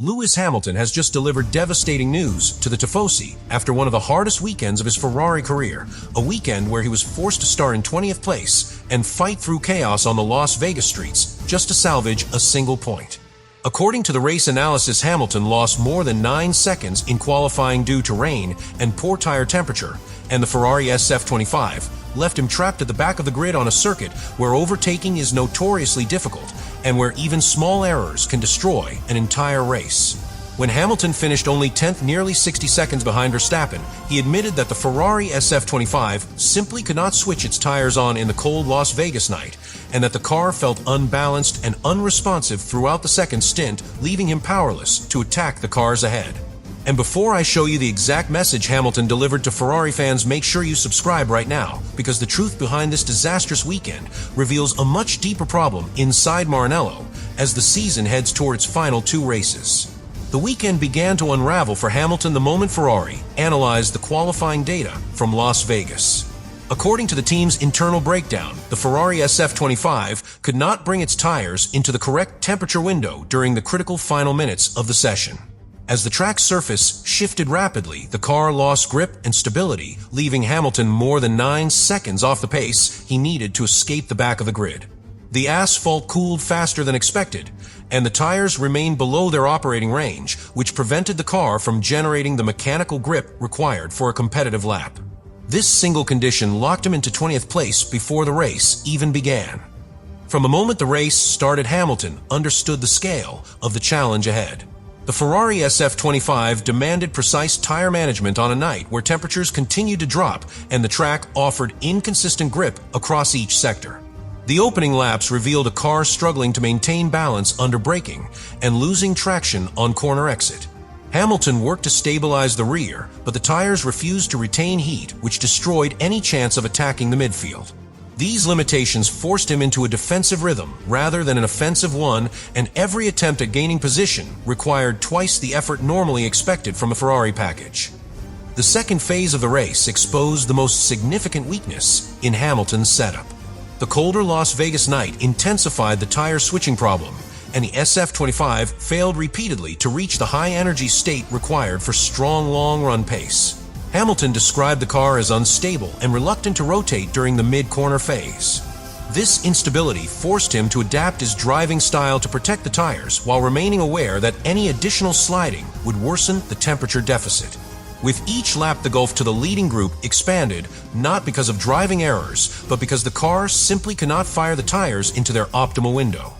Lewis Hamilton has just delivered devastating news to the Tifosi after one of the hardest weekends of his Ferrari career, a weekend where he was forced to start in 20th place and fight through chaos on the Las Vegas streets just to salvage a single point. According to the race analysis, Hamilton lost more than 9 seconds in qualifying due to rain and poor tire temperature, and the Ferrari SF25 left him trapped at the back of the grid on a circuit where overtaking is notoriously difficult and where even small errors can destroy an entire race. When Hamilton finished only 10th, nearly 60 seconds behind Verstappen, he admitted that the Ferrari SF25 simply could not switch its tires on in the cold Las Vegas night, and that the car felt unbalanced and unresponsive throughout the second stint, leaving him powerless to attack the cars ahead. And before I show you the exact message Hamilton delivered to Ferrari fans, make sure you subscribe right now, because the truth behind this disastrous weekend reveals a much deeper problem inside Maranello as the season heads toward its final 2 races. The weekend began to unravel for Hamilton the moment Ferrari analyzed the qualifying data from Las Vegas. According to the team's internal breakdown, the Ferrari SF25 could not bring its tires into the correct temperature window during the critical final minutes of the session. As the track surface shifted rapidly, the car lost grip and stability, leaving Hamilton more than 9 seconds off the pace he needed to escape the back of the grid. The asphalt cooled faster than expected, and the tires remained below their operating range, which prevented the car from generating the mechanical grip required for a competitive lap. This single condition locked him into 20th place before the race even began. From the moment the race started, Hamilton understood the scale of the challenge ahead. The Ferrari SF25 demanded precise tire management on a night where temperatures continued to drop and the track offered inconsistent grip across each sector. The opening laps revealed a car struggling to maintain balance under braking and losing traction on corner exit. Hamilton worked to stabilize the rear, but the tires refused to retain heat, which destroyed any chance of attacking the midfield. These limitations forced him into a defensive rhythm rather than an offensive one, and every attempt at gaining position required twice the effort normally expected from a Ferrari package. The second phase of the race exposed the most significant weakness in Hamilton's setup. The colder Las Vegas night intensified the tire switching problem, and the SF25 failed repeatedly to reach the high-energy state required for strong long-run pace. Hamilton described the car as unstable and reluctant to rotate during the mid-corner phase. This instability forced him to adapt his driving style to protect the tires while remaining aware that any additional sliding would worsen the temperature deficit. With each lap, the gulf to the leading group expanded, not because of driving errors, but because the car simply could not fire the tires into their optimal window.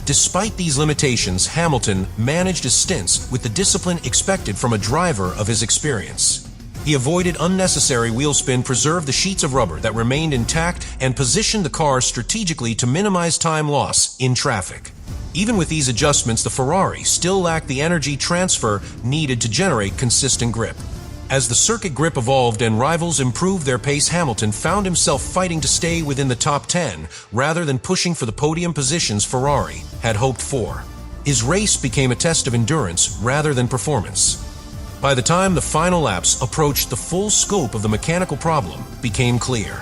Despite these limitations, Hamilton managed his stints with the discipline expected from a driver of his experience. He avoided unnecessary wheel spin, preserved the sheets of rubber that remained intact, and positioned the car strategically to minimize time loss in traffic. Even with these adjustments, the Ferrari still lacked the energy transfer needed to generate consistent grip. As the circuit grip evolved and rivals improved their pace, Hamilton found himself fighting to stay within the top 10 rather than pushing for the podium positions Ferrari had hoped for. His race became a test of endurance rather than performance. By the time the final laps approached, the full scope of the mechanical problem became clear.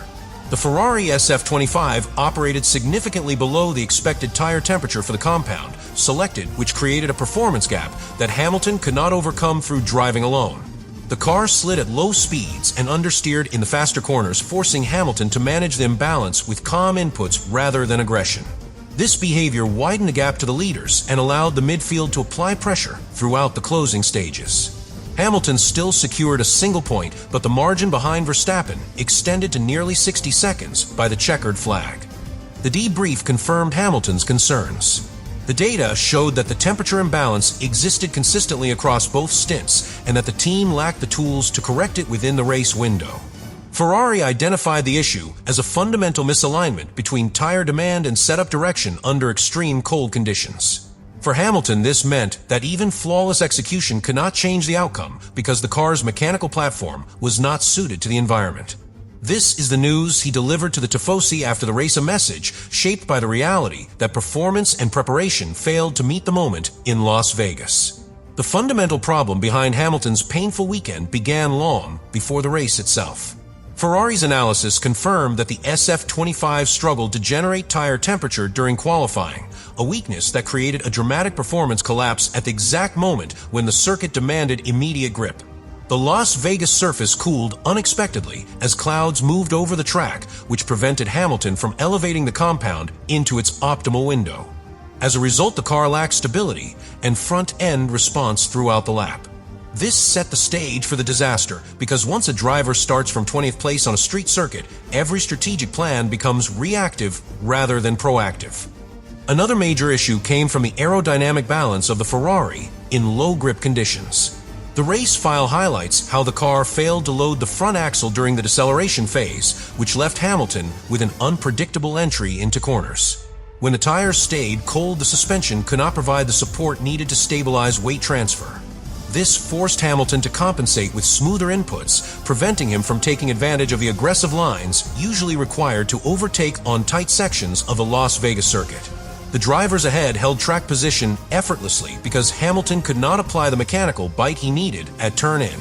The Ferrari SF25 operated significantly below the expected tire temperature for the compound selected, which created a performance gap that Hamilton could not overcome through driving alone. The car slid at low speeds and understeered in the faster corners, forcing Hamilton to manage the imbalance with calm inputs rather than aggression. This behavior widened the gap to the leaders and allowed the midfield to apply pressure throughout the closing stages. Hamilton still secured a single point, but the margin behind Verstappen extended to nearly 60 seconds by the checkered flag. The debrief confirmed Hamilton's concerns. The data showed that the temperature imbalance existed consistently across both stints and that the team lacked the tools to correct it within the race window. Ferrari identified the issue as a fundamental misalignment between tire demand and setup direction under extreme cold conditions. For Hamilton, this meant that even flawless execution could not change the outcome because the car's mechanical platform was not suited to the environment. This is the news he delivered to the Tifosi after the race, a message shaped by the reality that performance and preparation failed to meet the moment in Las Vegas. The fundamental problem behind Hamilton's painful weekend began long before the race itself. Ferrari's analysis confirmed that the SF25 struggled to generate tire temperature during qualifying, a weakness that created a dramatic performance collapse at the exact moment when the circuit demanded immediate grip. The Las Vegas surface cooled unexpectedly as clouds moved over the track, which prevented Hamilton from elevating the compound into its optimal window. As a result, the car lacked stability and front-end response throughout the lap. This set the stage for the disaster, because once a driver starts from 20th place on a street circuit, every strategic plan becomes reactive rather than proactive. Another major issue came from the aerodynamic balance of the Ferrari in low-grip conditions. The race file highlights how the car failed to load the front axle during the deceleration phase, which left Hamilton with an unpredictable entry into corners. When the tires stayed cold, the suspension could not provide the support needed to stabilize weight transfer. This forced Hamilton to compensate with smoother inputs, preventing him from taking advantage of the aggressive lines usually required to overtake on tight sections of the Las Vegas circuit. The drivers ahead held track position effortlessly because Hamilton could not apply the mechanical bite he needed at turn-in.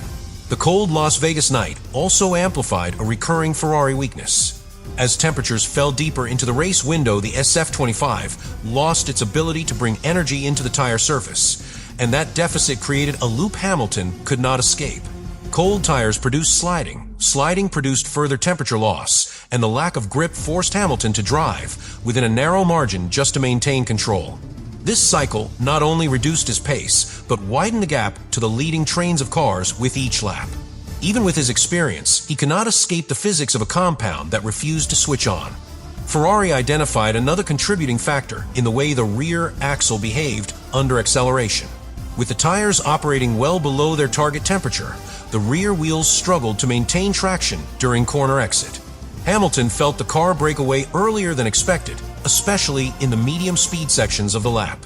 The cold Las Vegas night also amplified a recurring Ferrari weakness. As temperatures fell deeper into the race window, the SF25 lost its ability to bring energy into the tire surface, and that deficit created a loop Hamilton could not escape. Cold tires produced sliding. Sliding produced further temperature loss, and the lack of grip forced Hamilton to drive within a narrow margin just to maintain control. This cycle not only reduced his pace, but widened the gap to the leading trains of cars with each lap. Even with his experience, he cannot escape the physics of a compound that refused to switch on. Ferrari identified another contributing factor in the way the rear axle behaved under acceleration. With the tires operating well below their target temperature, the rear wheels struggled to maintain traction during corner exit. Hamilton felt the car break away earlier than expected, especially in the medium speed sections of the lap.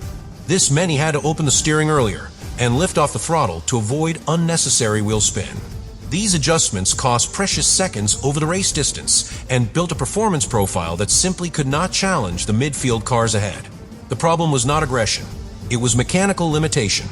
This meant he had to open the steering earlier and lift off the throttle to avoid unnecessary wheel spin. These adjustments cost precious seconds over the race distance and built a performance profile that simply could not challenge the midfield cars ahead. The problem was not aggression. It was mechanical limitation.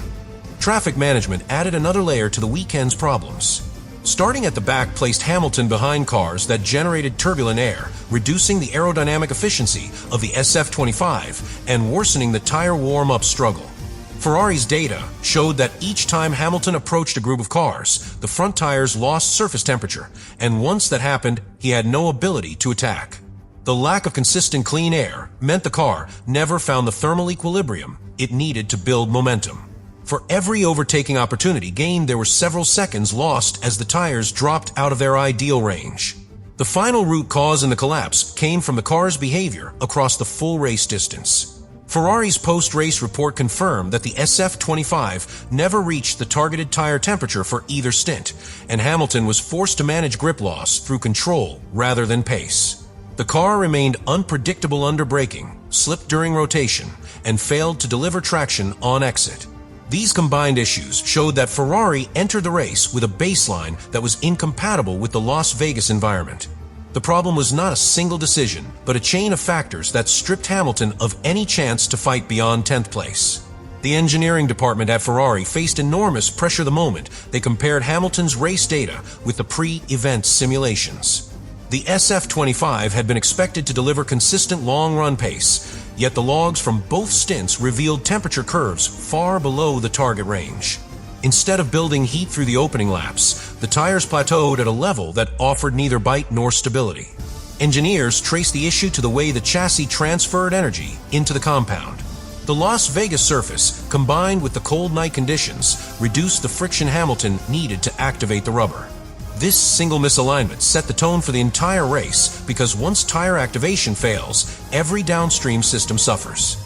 Traffic management added another layer to the weekend's problems. Starting at the back placed Hamilton behind cars that generated turbulent air, reducing the aerodynamic efficiency of the SF25 and worsening the tire warm-up struggle. Ferrari's data showed that each time Hamilton approached a group of cars, the front tires lost surface temperature, and once that happened, he had no ability to attack. The lack of consistent clean air meant the car never found the thermal equilibrium it needed to build momentum. For every overtaking opportunity gained, there were several seconds lost as the tires dropped out of their ideal range. The final root cause in the collapse came from the car's behavior across the full race distance. Ferrari's post-race report confirmed that the SF25 never reached the targeted tire temperature for either stint, and Hamilton was forced to manage grip loss through control rather than pace. The car remained unpredictable under braking, slipped during rotation, and failed to deliver traction on exit. These combined issues showed that Ferrari entered the race with a baseline that was incompatible with the Las Vegas environment. The problem was not a single decision, but a chain of factors that stripped Hamilton of any chance to fight beyond 10th place. The engineering department at Ferrari faced enormous pressure the moment they compared Hamilton's race data with the pre-event simulations. The SF25 had been expected to deliver consistent long-run pace, yet the logs from both stints revealed temperature curves far below the target range. Instead of building heat through the opening laps, the tires plateaued at a level that offered neither bite nor stability. Engineers traced the issue to the way the chassis transferred energy into the compound. The Las Vegas surface, combined with the cold night conditions, reduced the friction Hamilton needed to activate the rubber. This single misalignment set the tone for the entire race because once tire activation fails, every downstream system suffers.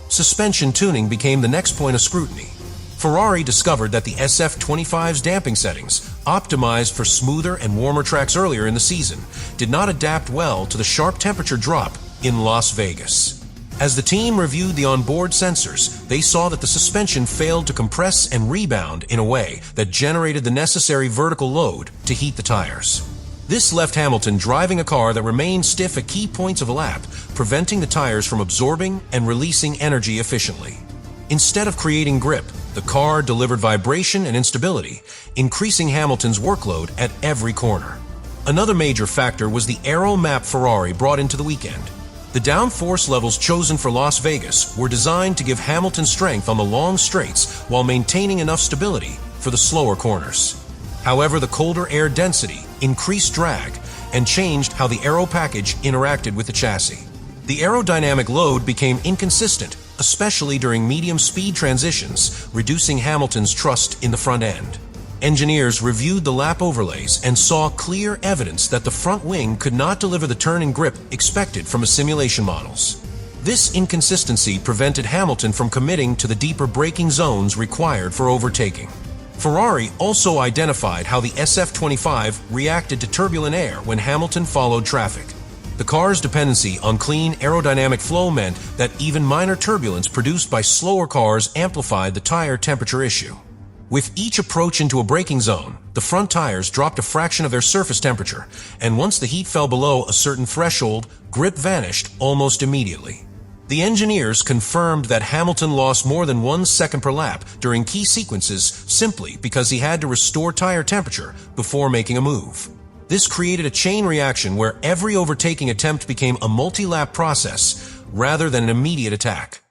Suspension tuning became the next point of scrutiny. Ferrari discovered that the SF25's damping settings, optimized for smoother and warmer tracks earlier in the season, did not adapt well to the sharp temperature drop in Las Vegas. As the team reviewed the onboard sensors, they saw that the suspension failed to compress and rebound in a way that generated the necessary vertical load to heat the tires. This left Hamilton driving a car that remained stiff at key points of a lap, preventing the tires from absorbing and releasing energy efficiently. Instead of creating grip, the car delivered vibration and instability, increasing Hamilton's workload at every corner. Another major factor was the aero map Ferrari brought into the weekend. The downforce levels chosen for Las Vegas were designed to give Hamilton strength on the long straights while maintaining enough stability for the slower corners. However, the colder air density increased drag and changed how the aero package interacted with the chassis. The aerodynamic load became inconsistent, especially during medium-speed transitions, reducing Hamilton's trust in the front end. Engineers reviewed the lap overlays and saw clear evidence that the front wing could not deliver the turn and grip expected from simulation models. This inconsistency prevented Hamilton from committing to the deeper braking zones required for overtaking. Ferrari also identified how the SF25 reacted to turbulent air when Hamilton followed traffic. The car's dependency on clean aerodynamic flow meant that even minor turbulence produced by slower cars amplified the tire temperature issue. With each approach into a braking zone, the front tires dropped a fraction of their surface temperature, and once the heat fell below a certain threshold, grip vanished almost immediately. The engineers confirmed that Hamilton lost more than 1 second per lap during key sequences simply because he had to restore tire temperature before making a move. This created a chain reaction where every overtaking attempt became a multi-lap process rather than an immediate attack.